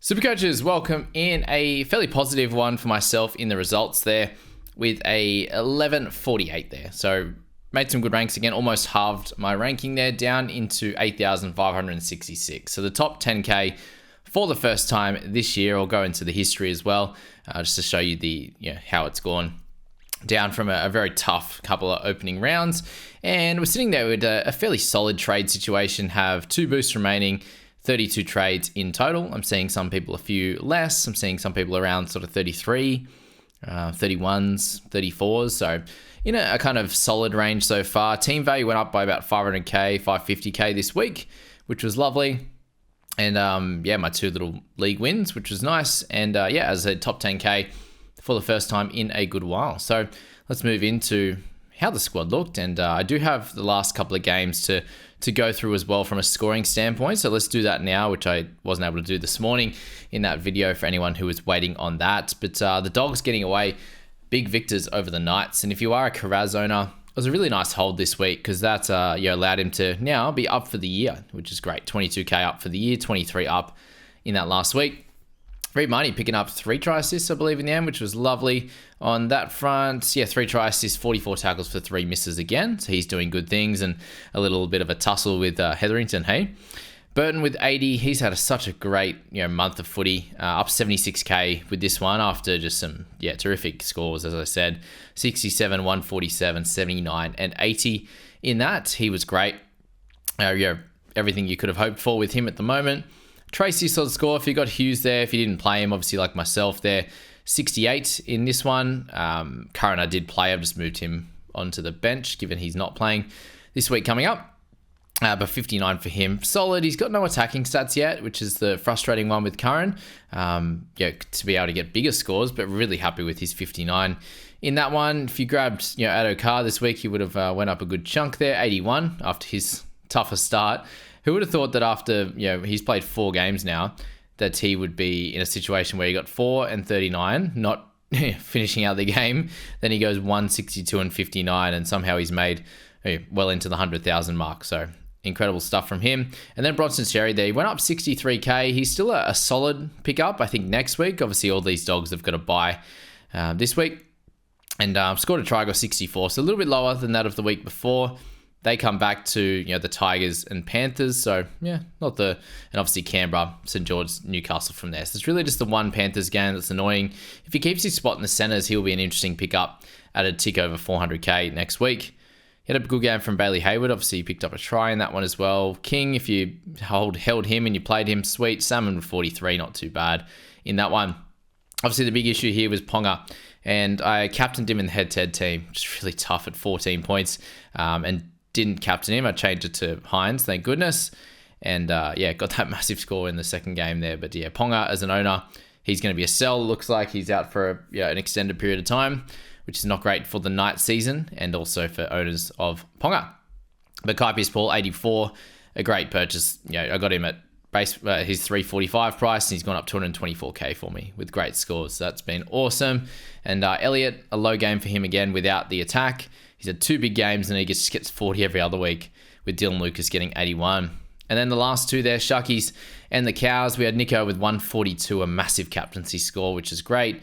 Supercoaches, welcome in a fairly positive one for myself in the results there with a 1148 there. So made some good ranks again, almost halved my ranking there down into 8,566. So the top 10K for the first time this year. I'll go into the history as well, just to show you how it's gone down from a very tough couple of opening rounds. And we're sitting there with a fairly solid trade situation, have 2 boosts remaining, 32 trades in total. I'm seeing some people a few less. I'm seeing some people around sort of 33, 31s, 34s. So in a kind of solid range so far. Team value went up by about 500k, 550k this week, which was lovely. And my 2 little league wins, which was nice. And as a top 10k for the first time in a good while. So let's move into how the squad looked. And I do have the last couple of games to go through as well from a scoring standpoint. So let's do that now, which I wasn't able to do this morning in that video for anyone who was waiting on that. But the Dogs getting away, big victors over the Knights. And if you are a Karaz owner, it was a really nice hold this week because that allowed him to now be up for the year, which is great. 22k up for the year, 23 up in that last week. Very money, picking up 3 try assists, I believe, in the end, which was lovely on that front. 3 try assists, 44 tackles for 3 misses again. So he's doing good things, and a little bit of a tussle with Hetherington, hey? Burton with 80. He's had such a great month of footy, up 76k with this one after just some terrific scores, as I said. 67, 147, 79, and 80 in that. He was great. Everything you could have hoped for with him at the moment. Tracy solid score. If you got Hughes there, if you didn't play him, obviously like myself there, 68 in this one. Curran I did play. I've just moved him onto the bench given he's not playing this week coming up. But 59 for him. Solid. He's got no attacking stats yet, which is the frustrating one with Curran. To be able to get bigger scores, but really happy with his 59 in that one. If you grabbed Addo Carr this week, he would have went up a good chunk there, 81 after his tougher start. Who would have thought that after, he's played 4 games now, that he would be in a situation where he got 4 and 39, not finishing out the game. Then he goes 162 and 59, and somehow he's made well into the 100,000 mark. So incredible stuff from him. And then Bronson Xerri there, he went up 63k. He's still a solid pickup, I think, next week. Obviously, all these dogs have got to buy this week. And scored a try, got 64, so a little bit lower than that of the week before. They come back to the Tigers and Panthers, so and obviously Canberra, St George, Newcastle from there. So it's really just the one Panthers game that's annoying. If he keeps his spot in the centres, he'll be an interesting pickup at a tick over 400k next week. He had a good game from Bailey Hayward. Obviously, he picked up a try in that one as well. King, if you held him and you played him, sweet. Salmon with 43, not too bad in that one. Obviously, the big issue here was Ponga, and I captained him in the head-to-head team, which is really tough at 14 points, and didn't captain him. I changed it to Hines, thank goodness. And got that massive score in the second game there. But Ponga as an owner, he's going to be a sell. Looks like he's out for an extended period of time, which is not great for the night season and also for owners of Ponga. But Kaipius Paul, 84, a great purchase. I got him at base his 345 price, and he's gone up 224k for me with great scores. So that's been awesome. And Elliott, a low game for him again without the attack. He's had 2 big games and he just gets 40 every other week, with Dylan Lucas getting 81. And then the last 2 there, Shuckies and the Cows. We had Nico with 142, a massive captaincy score, which is great.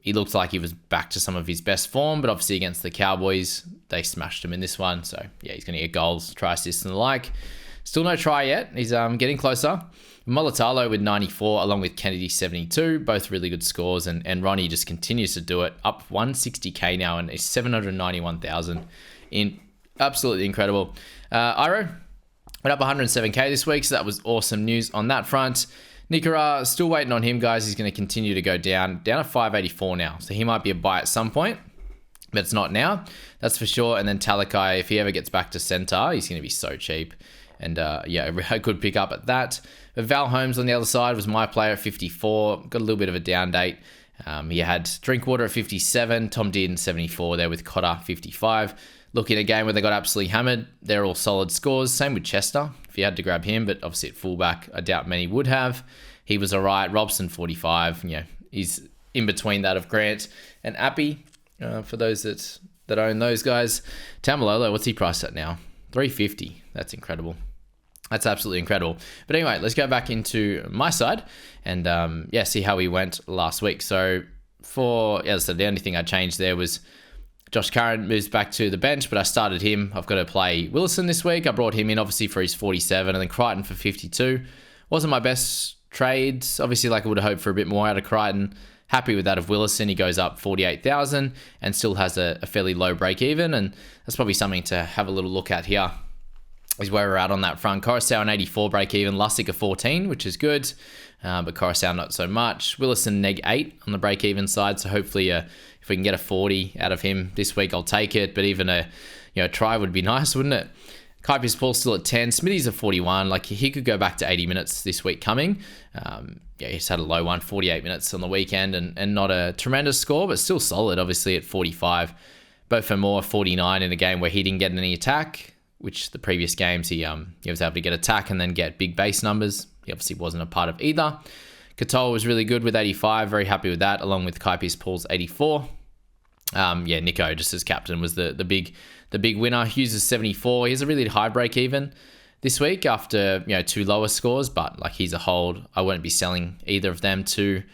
He looked like he was back to some of his best form, but obviously against the Cowboys, they smashed him in this one. So he's going to get goals, try assists and the like. Still no try yet. He's getting closer. Molitalo with 94, along with Kennedy 72, both really good scores, and Ronnie just continues to do it, up 160k now and is 791,000 in. Absolutely incredible. Iro went up 107k this week, so that was awesome news on that front. Nikora, still waiting on him, guys. He's going to continue to go down at 584 now, so he might be a buy at some point, but it's not now, that's for sure. And then Talakai, if he ever gets back to center, he's going to be so cheap. And a good pick up at that. But Val Holmes on the other side was my player at 54. Got a little bit of a down date. He had Drinkwater at 57. Tom Dearden 74 there with Cotter 55. Looking at a game where they got absolutely hammered. They're all solid scores. Same with Chester, if you had to grab him. But obviously at fullback, I doubt many would have. He was all right. Robson 45. He's in between that of Grant and Appy. For those that own those guys. Tamalolo, what's he priced at now? 350. That's incredible. That's absolutely incredible. But anyway, let's go back into my side and see how we went last week. So as I said, the only thing I changed there was Josh Curran moves back to the bench, but I started him. I've got to play Willison this week. I brought him in obviously for his 47 and then Crichton for 52. Wasn't my best trades. Obviously, like I would have hoped for a bit more out of Crichton. Happy with that of Willison. He goes up 48,000 and still has a fairly low break even. And that's probably something to have a little look at here. Is where we're at on that front. Coruscant an 84 break even, Lussick a 14, which is good, but Coruscant not so much. Willison neg 8 on the break even side, so hopefully if we can get a 40 out of him this week, I'll take it. But even a try would be nice, wouldn't it? Kaipi's Paul still at 10. Smithy's a 41. Like he could go back to 80 minutes this week coming. He's had a low one, 48 minutes on the weekend, and not a tremendous score, but still solid. Obviously at 45. Both for more 49 in a game where he didn't get any attack, which the previous games he was able to get attack and then get big base numbers. He obviously wasn't a part of either. Katoa was really good with 85. Very happy with that, along with Kaipi's Paul's 84. Nico, just as captain, was the big winner. Hughes is 74. He has a really high break even this week after 2 lower scores, but like he's a hold. I won't be selling either of them to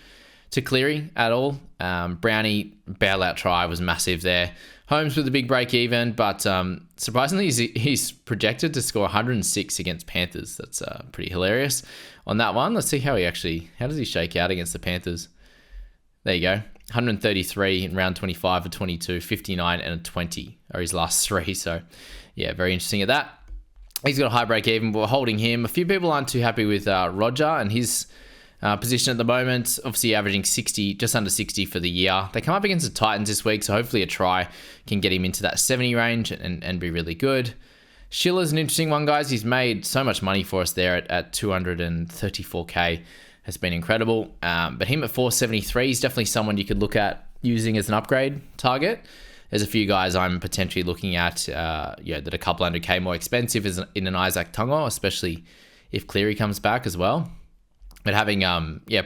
Cleary at all. Brownie bailout try was massive there. Holmes with a big break even, but surprisingly, he's projected to score 106 against Panthers. That's pretty hilarious on that one. Let's see how does he shake out against the Panthers? There you go. 133 in round 25 for 22, 59 and a 20 are his last 3. So yeah, very interesting at that. He's got a high break even, but we're holding him. A few people aren't too happy with Roger and his position at the moment. Obviously averaging 60, just under 60 for the year. They come up against the Titans this week, so hopefully a try can get him into that 70 range and be really good. Schiller's an interesting one, guys. He's made so much money for us there at 234k. Has been incredible. But him at 473 is definitely someone you could look at using as an upgrade target. There's a few guys I'm potentially looking at that a couple 100k more expensive is in an Isaac Tungo, especially if Cleary comes back as well. But having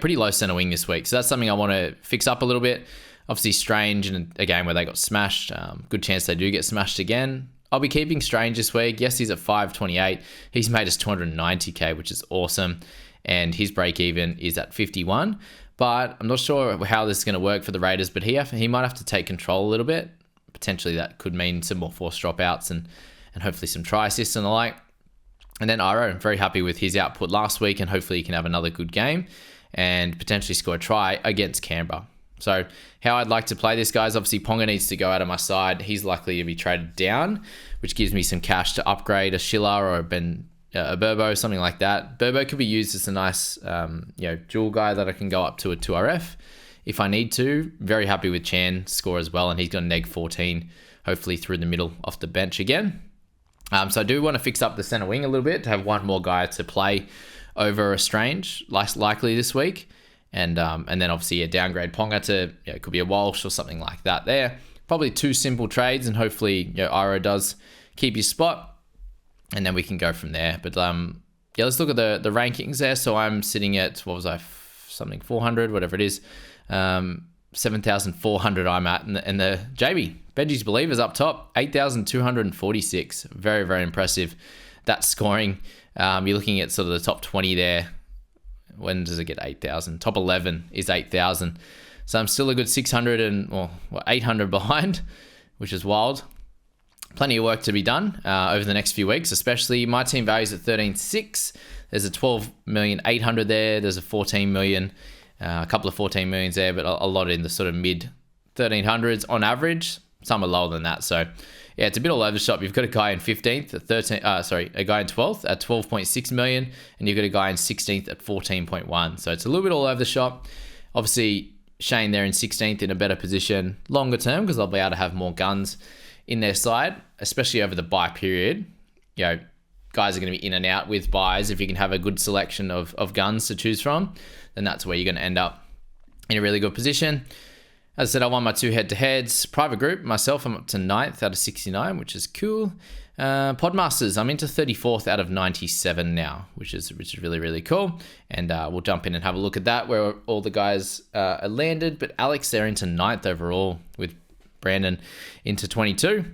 pretty low center wing this week. So that's something I want to fix up a little bit. Obviously Strange in a game where they got smashed. Good chance they do get smashed again. I'll be keeping Strange this week. Yes, he's at 528. He's made us 290k, which is awesome. And his break even is at 51. But I'm not sure how this is going to work for the Raiders, but he might have to take control a little bit. Potentially that could mean some more forced dropouts and hopefully some try assists and the like. And then Iro, I'm very happy with his output last week, and hopefully he can have another good game and potentially score a try against Canberra. So how I'd like to play this, guys, obviously Ponga needs to go out of my side. He's likely to be traded down, which gives me some cash to upgrade a Schiller or a Burbo, something like that. Burbo could be used as a nice dual guy that I can go up to a 2RF if I need to. Very happy with Chan score as well, and he's got a neg 14, hopefully through the middle off the bench again. So I do want to fix up the center wing a little bit to have one more guy to play over a Strange, less likely this week. And then obviously downgrade Ponga to, it could be a Walsh or something like that there. Probably 2 simple trades, and hopefully Iro does keep his spot, and then we can go from there. But let's look at the rankings there. So I'm sitting at, 400, whatever it is. 7,400 I'm at, and the JB Benji's Believers up top, 8,246. Very, very impressive. That scoring. You're looking at sort of the top 20 there. When does it get 8,000? Top 11 is 8,000. So I'm still a good 800 behind, which is wild. Plenty of work to be done over the next few weeks, especially my team values at 13.6. There's a 12,800,000 there. There's a 14 million, a couple of 14 millions there, but a lot in the sort of mid 1300s on average. Some are lower than that. So yeah, it's a bit all over the shop. You've got a guy in 15th at a guy in 12th at 12.6 million, and you've got a guy in 16th at 14.1. So it's a little bit all over the shop. Obviously, Shane there in 16th in a better position longer term, because they'll be able to have more guns in their side, especially over the buy period. Guys are going to be in and out with buys. If you can have a good selection of guns to choose from, then that's where you're going to end up in a really good position. As I said, I won my 2 head-to-heads. Private group, myself, I'm up to 9th out of 69, which is cool. Podmasters, I'm into 34th out of 97 now, which is really, really cool. And we'll jump in and have a look at that, where all the guys are landed. But Alex, they're into 9th overall, with Brandon into 22.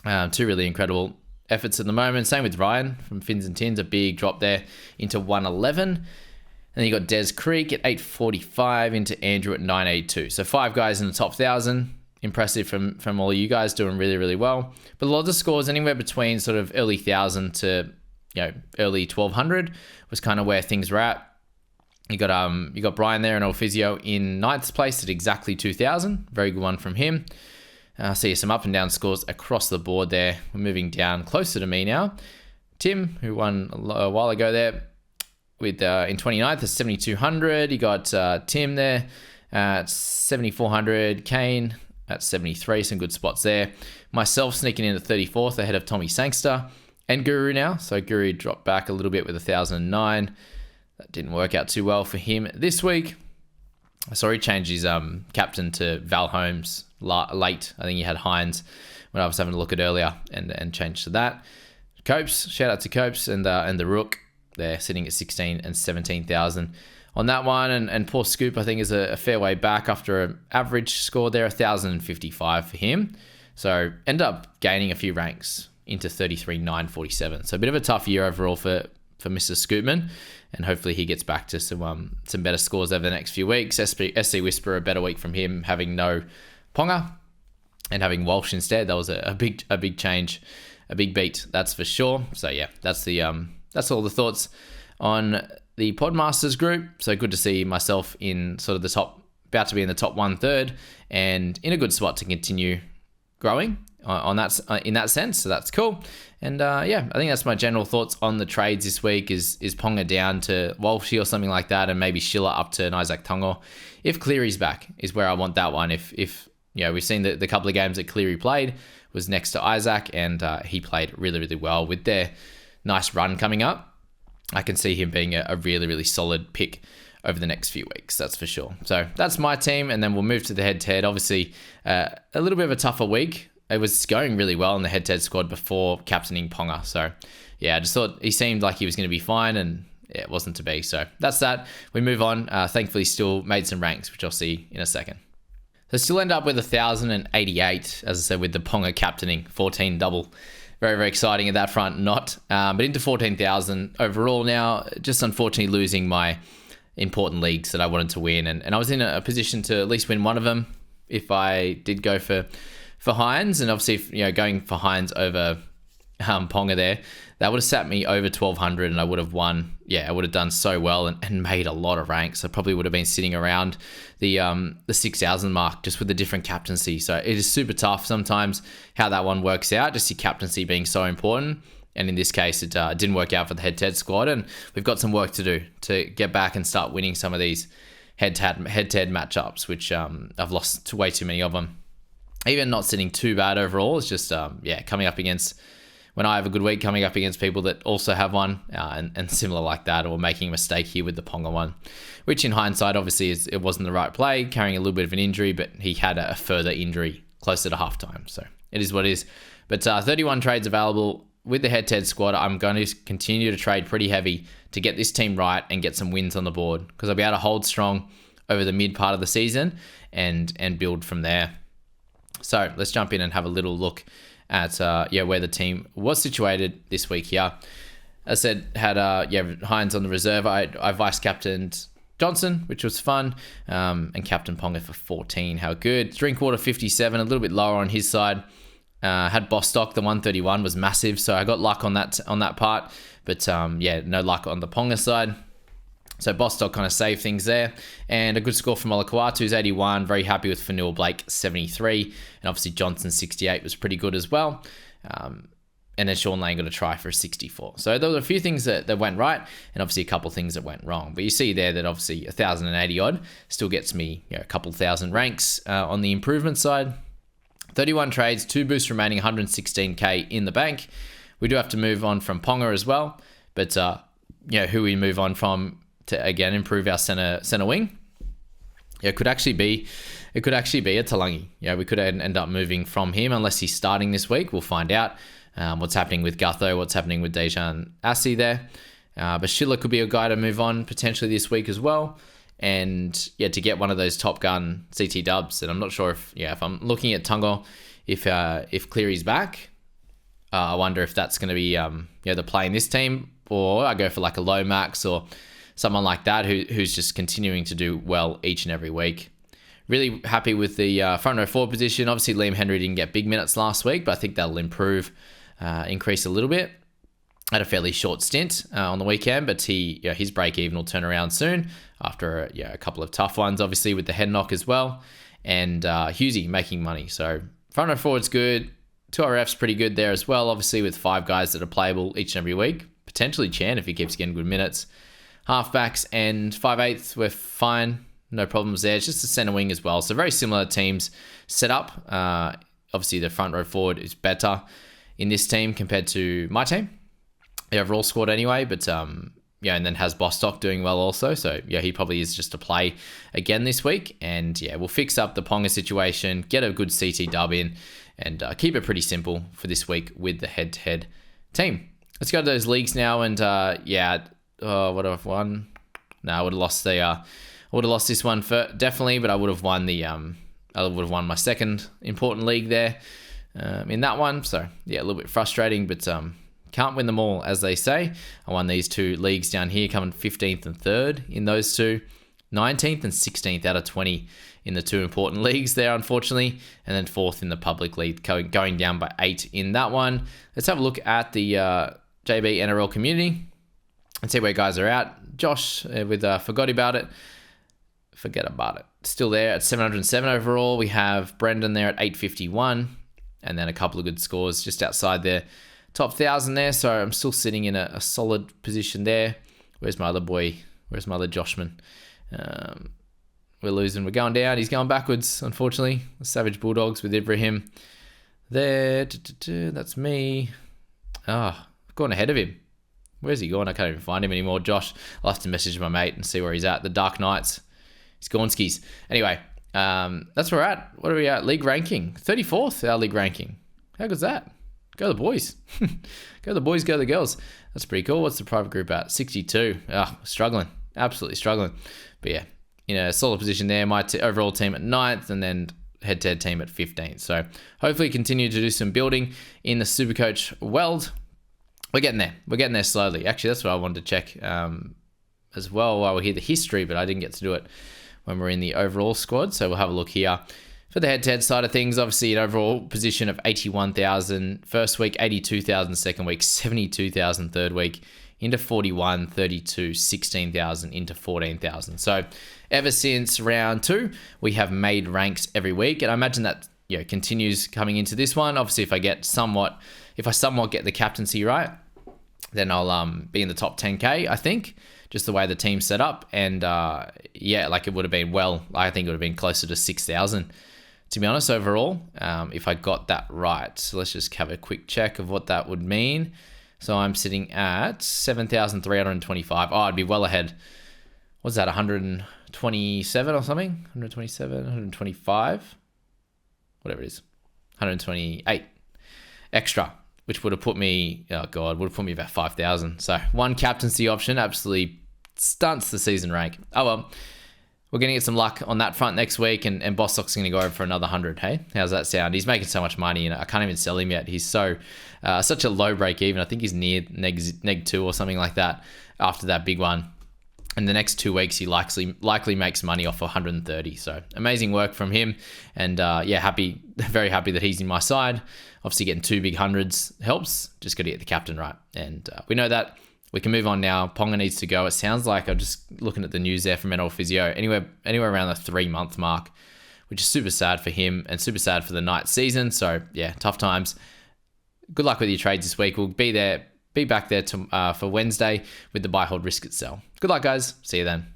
2 really incredible efforts at the moment. Same with Ryan from Fins and Tins, a big drop there into 111. And then you got Des Creek at 845 into Andrew at 982. So 5 guys in the top 1,000. Impressive from all you guys, doing really, really well. But a lot of the scores anywhere between sort of early 1,000 to early 1,200 was kind of where things were at. You got Brian there and All Physio in 9th place at exactly 2,000. Very good one from him. See some up and down scores across the board there. We're moving down closer to me now. Tim, who won a while ago there, with in 29th at 7,200. You got Tim there at 7,400. Kane at 73. Some good spots there. Myself sneaking in at 34th ahead of Tommy Sangster and Guru now. So Guru dropped back a little bit with 1,009. That didn't work out too well for him this week. I saw he changed his captain to Val Holmes late. I think he had Hines when I was having a look at earlier and changed to that. Copes, shout out to Copes and the Rook. They're sitting at 16 and 17,000 on that one. And poor Scoop, I think, is a fair way back after an average score there, 1,055 for him. So end up gaining a few ranks into 33,947. So a bit of a tough year overall for Mr. Scoopman. And hopefully he gets back to some better scores over the next few weeks. SC Whisperer, a better week from him, having no Ponga and having Walsh instead. That was a big change, a big beat, that's for sure. So yeah, that's all the thoughts on the Podmasters group. So good to see myself in sort of the top, about to be in the top 1/3, and in a good spot to continue growing on that in that sense. So that's cool. And yeah, I think that's my general thoughts on the trades this week. Is Ponga down to Walshy or something like that, and maybe Schiller up to an Isaac Tonga. If Cleary's back is where I want that one. If we've seen the couple of games that Cleary played was next to Isaac, and he played really, really well with their nice run coming up. I can see him being a really, really solid pick over the next few weeks, that's for sure. So that's my team, and then we'll move to the head-to-head. Obviously, a little bit of a tougher week. It was going really well in the head-to-head squad before captaining Ponga. So yeah, I just thought he seemed like he was going to be fine, and yeah, it wasn't to be. So that's that. We move on. Thankfully, still made some ranks, which I'll see in a second. So still end up with 1,088, as I said, with the Ponga captaining, 14 double. Very, very exciting at that front, not. But into 14,000 overall now, just unfortunately losing my important leagues that I wanted to win. And I was in a position to at least win one of them if I did go for Hines. And obviously, if, going for Hines over Ponga there, that would have sat me over 1,200 and I would have won. Yeah, I would have done so well and made a lot of ranks. I probably would have been sitting around the 6,000 mark just with the different captaincy. So it is super tough sometimes how that one works out, just your captaincy being so important. And in this case, it didn't work out for the head-to-head squad. And we've got some work to do to get back and start winning some of these head-to-head matchups, which I've lost way too many of them. Even not sitting too bad overall. It's just, coming up against, when I have a good week, coming up against people that also have one and similar like that, or making a mistake here with the Ponga one, which in hindsight, obviously, it wasn't the right play, carrying a little bit of an injury, but he had a further injury closer to halftime. So it is what it is. But 31 trades available with the head-to-head squad. I'm going to continue to trade pretty heavy to get this team right and get some wins on the board, because I'll be able to hold strong over the mid part of the season and build from there. So let's jump in and have a little look at where the team was situated this week here. As I said, had Hines on the reserve. I vice-captained Johnson, which was fun, and Captain Ponga for 14. How good. Drinkwater 57, a little bit lower on his side. Had Bostock, the 131 was massive, so I got luck on that part, but no luck on the Ponga side. So Bostock kind of saved things there, and a good score from Olakuatu's 81. Very happy with Fanua Blake 73, and obviously Johnson 68 was pretty good as well. And then Sean Lane got a try for a 64. So there were a few things that went right, and obviously a couple of things that went wrong. But you see there that obviously 1,080 odd still gets me a couple thousand ranks on the improvement side. 31 trades, 2 boosts remaining, 116k in the bank. We do have to move on from Ponga as well, but who we move on from to again improve our center wing. It could actually be a Talangi. We could end up moving from him unless he's starting this week. We'll find out what's happening with Gutho, what's happening with Dejan Assi there. But Schiller could be a guy to move on potentially this week as well. And to get one of those Top Gun CT dubs. And I'm not sure if I'm looking at Tungo, if Cleary's back, I wonder if that's going to be the play in this team, or I go for like a low max or someone like that who's just continuing to do well each and every week. Really happy with the front row forward position. Obviously, Liam Henry didn't get big minutes last week, but I think that'll increase a little bit. Had a fairly short stint on the weekend, but his break even will turn around soon after a couple of tough ones, obviously with the head knock as well, and Hughesy making money. So front row forward's good. 2RF's pretty good there as well, obviously with 5 guys that are playable each and every week. Potentially Chan if he keeps getting good minutes. Halfbacks and 5/8 were fine. No problems there. It's just a centre wing as well. So very similar teams set up. Obviously, the front row forward is better in this team compared to my team. The overall squad anyway. But, and then has Bostock doing well also. So, he probably is just a play again this week. And, we'll fix up the Ponga situation, get a good CT dub in, and keep it pretty simple for this week with the head-to-head team. Let's go to those leagues now. And, what have I won? No, I would have lost this one definitely, but I would have won my second important league there in that one. So a little bit frustrating, but can't win them all, as they say. I won these 2 leagues down here, coming 15th and 3rd in those 2, 19th and 16th out of 20 in the 2 important leagues there, unfortunately, and then 4th in the public league, going down by 8 in that one. Let's have a look at the JB NRL community and see where guys are at. Josh with Forget About It. Still there at 707 overall. We have Brendan there at 851, and then a couple of good scores just outside their top 1,000 there. So I'm still sitting in a solid position there. Where's my other boy? Where's my other Joshman? We're losing. We're going down. He's going backwards, unfortunately. The Savage Bulldogs with Ibrahim there. That's me. I've gone ahead of him. Where's he gone? I can't even find him anymore. Josh, I'll have to message my mate and see where he's at. The Dark Knights. He's Gornskis. Anyway, that's where we're at. What are we at? League ranking. 34th, our league ranking. How good's that? Go the boys. Go the boys, go the girls. That's pretty cool. What's the private group at? 62. Struggling. Absolutely struggling. But solid position there. My overall team at 9th, and then head-to-head team at 15th. So hopefully continue to do some building in the Supercoach world. We're getting there. We're getting there slowly. Actually, that's what I wanted to check as well while we're here, the history, but I didn't get to do it when we're in the overall squad. So we'll have a look here. For the head-to-head side of things, obviously an overall position of 81,000 first week, 82,000 second week, 72,000 third week, into 41, 32, 16,000 into 14,000. So ever since round 2, we have made ranks every week, and I imagine that continues coming into this one. Obviously, if I somewhat get the captaincy right, then I'll be in the top 10k, I think, just the way the team's set up. And it would have been I think it would have been closer to 6,000, to be honest, overall, if I got that right. So let's just have a quick check of what that would mean. So I'm sitting at 7,325. I'd be well ahead. What's that, 127 or something? 127, 125? Whatever it is. 128 extra, which would have put me, about 5,000. So one captaincy option absolutely stunts the season rank. Oh well, we're going to get some luck on that front next week, and Bostock's going to go over for another 100, hey? How's that sound? He's making so much money, and I can't even sell him yet. He's such a low break even. I think he's near neg 2 or something like that after that big one. And the next 2 weeks, he likely makes money off 130. So amazing work from him. And very happy that he's in my side. Obviously, getting 2 big hundreds helps. Just got to get the captain right. And we know that. We can move on now. Ponga needs to go. It sounds like, I'm just looking at the news there from NL Physio, anywhere around the 3-month mark, which is super sad for him and super sad for the Knights season. So tough times. Good luck with your trades this week. We'll be back there for Wednesday with the buy, hold, risk it, sell. Good luck, guys. See you then.